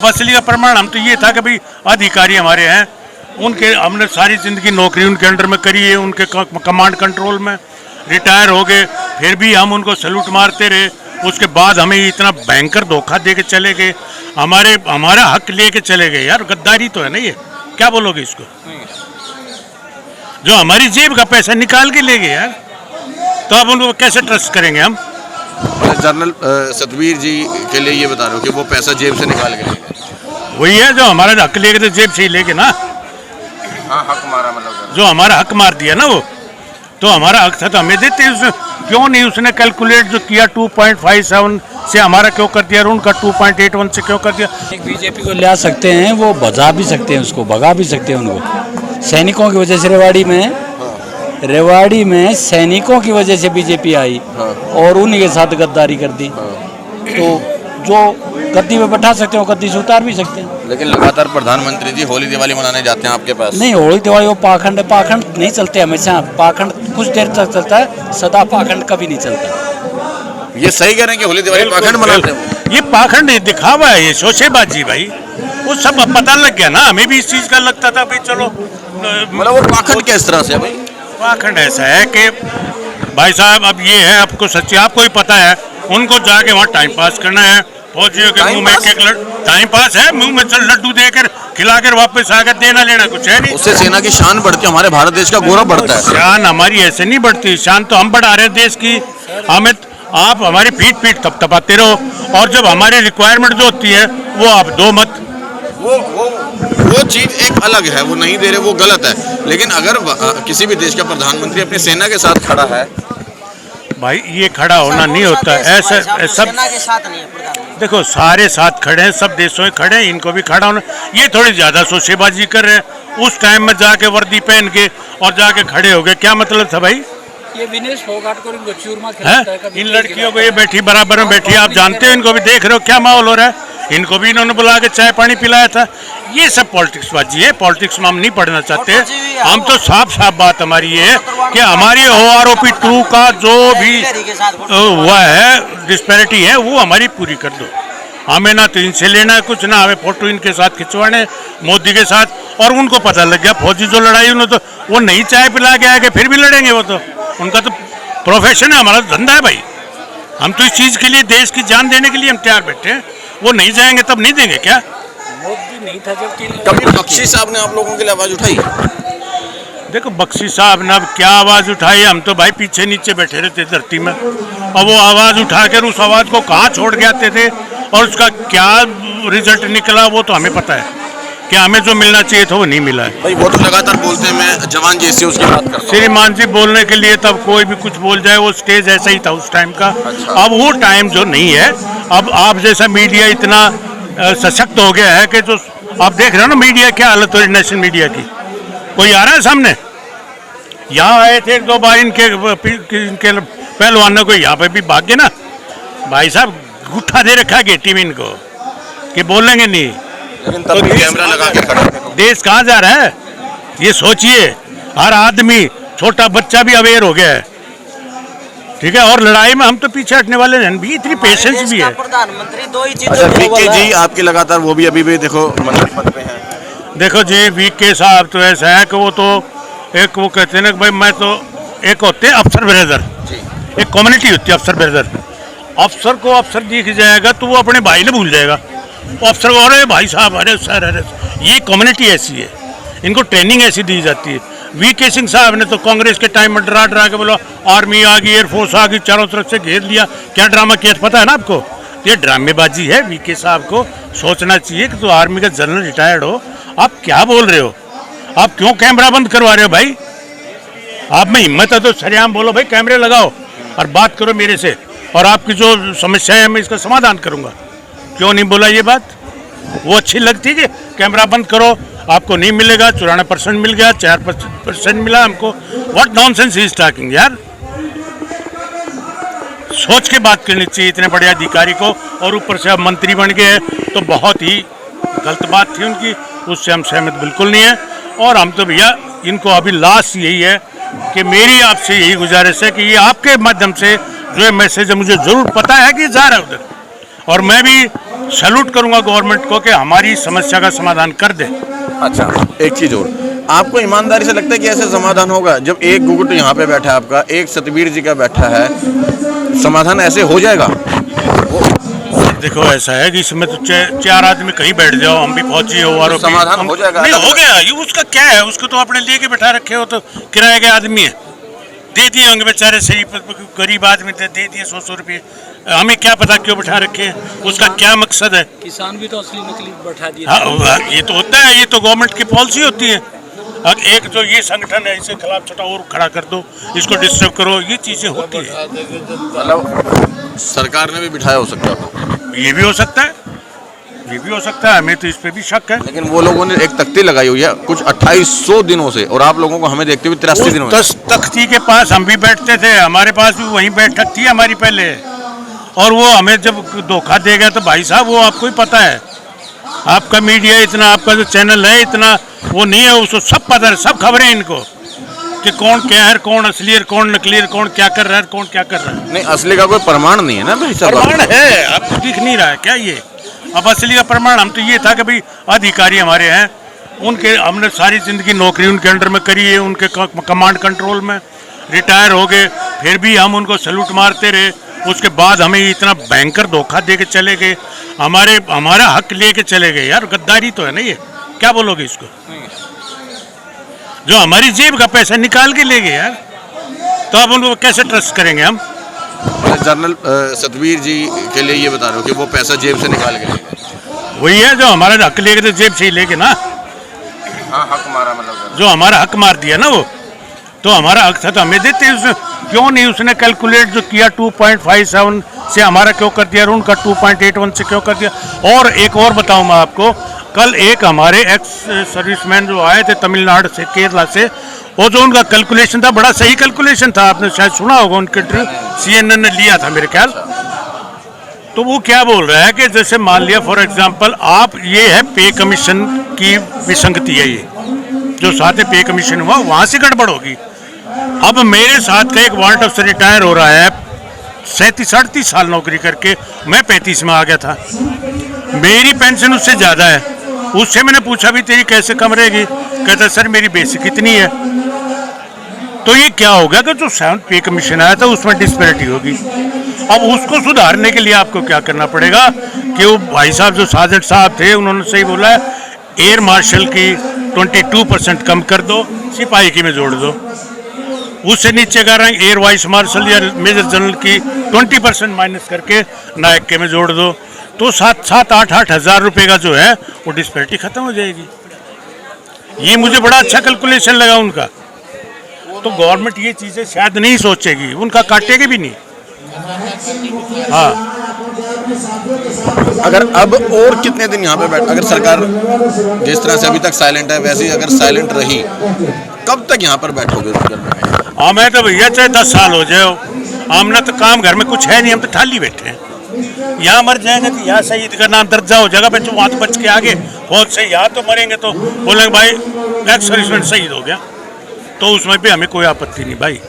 असली का प्रमाण हम तो ये था कि भाई अधिकारी हमारे हैं, उनके हमने सारी जिंदगी नौकरी उनके अंडर में करी है, उनके कमांड कंट्रोल में रिटायर हो गए, फिर भी हम उनको सैल्यूट मारते रहे। उसके बाद हमें इतना भयंकर धोखा दे के चले गए, हमारा हक लेके चले गए। यार गद्दारी तो है ना ये, क्या बोलोगे इसको? जो हमारी जेब का पैसा निकाल के ले गए यार, तो अब उनको कैसे ट्रस्ट करेंगे हम? जनरल सतवीर जी के लिए ये बता रहे हो कि वो पैसा जेब से निकाल के ले गए। वही है जो हमारा हक लेके तो जेब से ही लेके ना। हाँ, हक मारा मतलब जो हमारा हक मार दिया ना वो, तो हमारा हक था तो हमें देते। क्यों नहीं उसने कैलकुलेट जो किया 2.57 से हमारा क्यों कर दिया और उनका 2.81 से क्यों कर दिया? एक बीजेपी को ला सकते हैं, वो भजा भी सकते हैं, उसको भगा भी सकते हैं उनको। सैनिकों की वजह से रेवाड़ी में सैनिकों की वजह से बीजेपी आई और उन्हीं के साथ गद्दारी कर दी। तो जो गद्दी में बैठा सकते हैं वो गद्दी से उतार भी सकते हैं। लेकिन लगातार प्रधानमंत्री जी होली दिवाली मनाने जाते हैं आपके पास। नहीं, होली दिवाली वो पाखंड नहीं चलते हमेशा। पाखंड कुछ देर तक चलता है, सदा पाखंड कभी नहीं चलता। ये सही कह रहे हैं कि होली दिवाली पाखंड मनाते हैं? ये पाखंड दिखावा है, ये शोशेबाजी भाई। वो सब अब पता लग गया ना, हमें भी इस चीज का लगता था भाई चलो। मतलब वो पाखंड किस तरह से भाई? पाखंड ऐसा है कि भाई साहब अब ये है, आपको सच्ची आपको ही पता है, उनको जाके वहाँ टाइम पास करना है। फौजियों के मुंह में एक टाइम पास है, मुंह में चल लड्डू देकर खिलाकर वापस आकर देना लेना कुछ है नहीं। उससे सेना की शान बढ़ती है, हमारे भारत देश का गौरव बढ़ता है। शान हमारी ऐसे नहीं बढ़ती, शान तो हम बढ़ा रहे हैं देश की। हमें आप हमारी पीठ थपथपाते रहो, और जब हमारी रिक्वायरमेंट जो होती है वो आप दो मत। वो चीज एक अलग है, वो नहीं दे रहे, वो गलत है। लेकिन अगर किसी भी देश का प्रधानमंत्री अपनी सेना के साथ खड़ा है, भाई ये खड़ा होना नहीं होता ऐसा। सब के साथ नहीं है, देखो सारे साथ खड़े हैं, सब देशों में खड़े हैं, इनको भी खड़ा होना। ये थोड़ी ज्यादा शोशेबाजी कर रहे हैं। उस टाइम में जाके वर्दी पहन के और जाके खड़े हो गए, क्या मतलब था भाई? ये विनेश फोगाट को इनको चूरमा है इन लड़कियों को, ये बैठी बराबर में बैठी, आप जानते हो इनको भी, देख रहे हो क्या माहौल हो रहा है। इनको भी इन्होंने बुला के चाय पानी पिलाया था। ये सब पॉलिटिक्स बाजी है, पॉलिटिक्स में हम नहीं पढ़ना चाहते। हम तो साफ बात हमारी ये है कि हमारी OROP 2 का जो भी हुआ है डिस्पैरिटी है वो हमारी पूरी कर दो। हमें ना तो इनसे लेना है कुछ, ना हमें फोटो इनके साथ खिंचवाने मोदी के साथ। और उनको पता लग गया फौजी जो लड़ाई उन्होंने, तो वो नहीं चाय पिला के आके फिर भी लड़ेंगे। वो तो उनका तो प्रोफेशन है, हमारा धंधा है भाई। हम तो इस चीज़ के लिए, देश की जान देने के लिए हम तैयार बैठे हैं। वो नहीं जाएंगे तब नहीं देंगे क्या? मोदी नहीं था जब कभी बख्शी साहब ने आप लोगों के लिए आवाज उठाई? देखो बख्शी साहब ने अब क्या आवाज़ उठाई, हम तो भाई पीछे नीचे बैठे रहते धरती में। अब वो आवाज़ उठाकर उस आवाज़ को कहाँ छोड़ के आते थे और उसका क्या रिजल्ट निकला वो तो हमें पता है कि हमें जो मिलना चाहिए था वो नहीं मिला है। भाई वो तो लगातार बोलते हैं मैं जवान जैसे उसकी बात करता हूं। श्रीमान जी बोलने के लिए तब कोई भी कुछ बोल जाए, वो स्टेज ऐसा ही था उस टाइम का। अच्छा। अब वो टाइम जो नहीं है, अब आप जैसा मीडिया इतना सशक्त हो गया है कि जो आप देख रहे हो ना मीडिया क्या हालत हो रही, नेशनल मीडिया की। कोई आ रहा है सामने? यहाँ आए थे 2 बार इनके पहलवानों को, यहाँ पे भी भाग गए ना भाई साहब। गुट्ठा दे रखा है टीम इनको कि बोलेंगे नहीं। लेकिन तब भी कैमरा लगा के खड़ा है। देश कहाँ जा रहा है ये सोचिए। हर आदमी, छोटा बच्चा भी अवेयर हो गया है, ठीक है। और लड़ाई में हम तो पीछे हटने वाले नहीं, भी इतनी पेशेंस भी है। प्रधानमंत्री दो ही अच्छा, वीके जी आपके लगातार वो भी अभी भी देखो मंत्री पद पे हैं। देखो जी वीके साहब तो ऐसा है कि वो तो एक वो कहते हैं ना कि भाई मैं तो, एक होते हैं अफसर ब्रदर, एक कम्युनिटी होती है अफसर ब्रदर। अफसर को अफसर दिख जाएगा तो वो अपने भाई ने भूल जाएगा। अफसर को अरे भाई साहब, अरे सर, अरे ये कम्युनिटी ऐसी है, इनको ट्रेनिंग ऐसी दी जाती है। वीके सिंह साहब ने तो कांग्रेस के टाइम में डरा के बोला आर्मी आ गई, एयरफोर्स आ गई, चारों तरफ से घेर लिया। क्या ड्रामा किया पता है ना आपको? ये ड्रामेबाजी है। वीके साहब को सोचना चाहिए कि तो आर्मी का जनरल रिटायर्ड हो, आप क्या बोल रहे हो? आप क्यों कैमरा बंद करवा रहे हो भाई? आप में हिम्मत है तो सरेआम बोलो भाई कैमरे लगाओ और बात करो मेरे से, और आपकी जो समस्या है मैं इसका समाधान करूंगा। क्यों नहीं बोला ये बात? वो अच्छी लगती है कि कैमरा बंद करो, आपको नहीं मिलेगा, 94% मिल गया, 4% मिला हमको। What nonsense he is talking यार। सोच के बात करनी चाहिए इतने बड़े अधिकारी को, और ऊपर से अब मंत्री बन गए तो बहुत ही गलत बात थी उनकी, उससे हम सहमत बिल्कुल नहीं है। और हम तो भैया इनको अभी लास्ट यही है कि मेरी आपसे यही गुजारिश है कि ये आपके माध्यम से जो है मैसेज मुझे ज़रूर पता है कि जा रहा है उधर, और मैं भी सैल्यूट करूंगा गवर्नमेंट को कि हमारी समस्या का समाधान कर दे। अच्छा, एक चीज और, आपको ईमानदारी से लगता है कि ऐसे समाधान होगा? जब एक गुगुट यहाँ पे बैठा है आपका, एक सतबीर जी का बैठा है, समाधान ऐसे हो जाएगा? देखो ऐसा है कि इसमें तो चार आदमी कहीं बैठ जाओ, हम भी फौजी हो और समाधान हो जाएगा? नहीं हो गया, ये उसका क्या है, उसको तो आपने लेके बैठा रखे हो, तो किराए के आदमी है, दे दिए होंगे बेचारे, सही गरीब आदमी दे दिए 100-100 रुपये, हमें क्या पता क्यों बैठा रखे हैं, उसका क्या मकसद है। किसान भी तो असली नकली बैठा दिए। हाँ, ये तो होता है, ये तो गवर्नमेंट की पॉलिसी होती है। अब एक जो ये संगठन है, इसके खिलाफ छोटा और खड़ा कर दो, इसको डिस्टर्ब करो, ये चीजें होती है। मतलब सरकार ने भी बिठाया हो सकता है? ये भी हो सकता है, ये भी हो सकता है, हमें तो इस पे भी शक है। लेकिन वो लोगों ने एक तख्ती लगाई हुई है कुछ 2800 दिनों से, और आप लोगों को हमें देखते हुए 83 दिनों उस तख्ती के पास हम भी बैठते थे, हमारे पास भी वहीं बैठक थी हमारी पहले, और वो हमें जब धोखा दे गया तो भाई साहब वो आपको ही पता है, आपका मीडिया इतना, आपका जो चैनल है इतना वो नहीं है, उसको सब पता है, सब खबरें इनको कि कौन क्या है, कौन असली है, कौन नकली है, कौन क्या कर रहा है, कौन क्या कर रहा है। नहीं, असली का कोई प्रमाण नहीं है ना भाई साहब? प्रमाण है, आपको दिख नहीं रहा है क्या ये? अब असली का प्रमाण हम तो ये था कि भाई अधिकारी हमारे हैं, उनके हमने सारी जिंदगी नौकरी उनके अंडर में करी है, उनके कमांड कंट्रोल में, रिटायर हो गए, फिर भी हम उनको सैल्यूट मारते रहे, उसके बाद हमें इतना भयंकर धोखा दे के चले गए, हमारा हक लेके चले गए। यार गद्दारी तो है ना ये, क्या बोलोगे इसको? जो हमारी जेब का पैसा निकाल के ले गए यार, तो अब उनको कैसे ट्रस्ट करेंगे हम? जनरल सतबीर जी के लिए ये बता रहे हो कि वो पैसा जेब से निकाल के ले गए? वही है, जो हमारा हक लेके तो जेब से ही लेके ना। हाँ, हक मारा मतलब जो हमारा हक मार दिया ना वो, तो हमारा हक था तो हमें देते, उसने क्यों नहीं उसने कैलकुलेट जो किया 2.57 से हमारा क्यों कर दिया और उनका 2.81 से क्यों कर दिया। और एक और बताऊं मैं आपको, कल एक हमारे एक्स सर्विसमैन जो आए थे तमिलनाडु से, केरला से, वो जो उनका कैलकुलेशन था बड़ा सही कैलकुलेशन था, आपने शायद सुना होगा, उनके इंटरव्यू CNN ने लिया था मेरे ख्याल। तो वो क्या बोल रहा है कि जैसे मान लिया फॉर एग्जांपल आप, ये है पे कमीशन की विसंगति है, ये जो साथ पे कमीशन हुआ वहाँ से गड़बड़ होगी। अब मेरे साथ का एक वारंट अफसर रिटायर हो रहा है 37-38 साल नौकरी करके, मैं 35 में आ गया था, मेरी पेंशन उससे ज़्यादा है। उससे मैंने पूछा भी तेरी कैसे कम रहेगी, कहता सर मेरी बेसिक इतनी है। तो ये क्या होगा कि जो 7th पे कमीशन आया था उसमें डिस्पैरिटी होगी। अब उसको सुधारने के लिए आपको क्या करना पड़ेगा कि वो भाई साहब जो साजन साहब थे उन्होंने सही बोला है, एयर मार्शल की 22% कम कर दो, सिपाही की में जोड़ दो, उससे नीचे का रैंक एयर वाइस मार्शल या मेजर जनरल की 20% माइनस करके नायक के में जोड़ दो, तो 7-8 हज़ार रुपये का जो है वो डिस्पैरिटी खत्म हो जाएगी। ये मुझे बड़ा अच्छा कैलकुलेशन लगा उनका। तो गवर्नमेंट ये चीज़ें शायद नहीं सोचेगी, उनका काटेगी भी नहीं। हाँ, अगर अब और कितने दिन यहाँ पे बैठ, अगर सरकार जिस तरह से अभी तक साइलेंट है वैसे ही अगर साइलेंट रही, कब तक यहाँ पर बैठोगे घर में? हमें तो भैया चाहे 10 साल हो जाए, हमने तो काम घर में कुछ है नहीं, हम तो खाली बैठे हैं। यहाँ मर जाएंगे तो यहाँ शहीद का नाम दर्जा हो जाएगा, बच्चों वहाँ तो बच के आगे फौज से, यहाँ तो मरेंगे तो बोलेंगे भाई एक्स सर्विसमैन शहीद हो गया, तो उसमें भी हमें कोई आपत्ति नहीं भाई।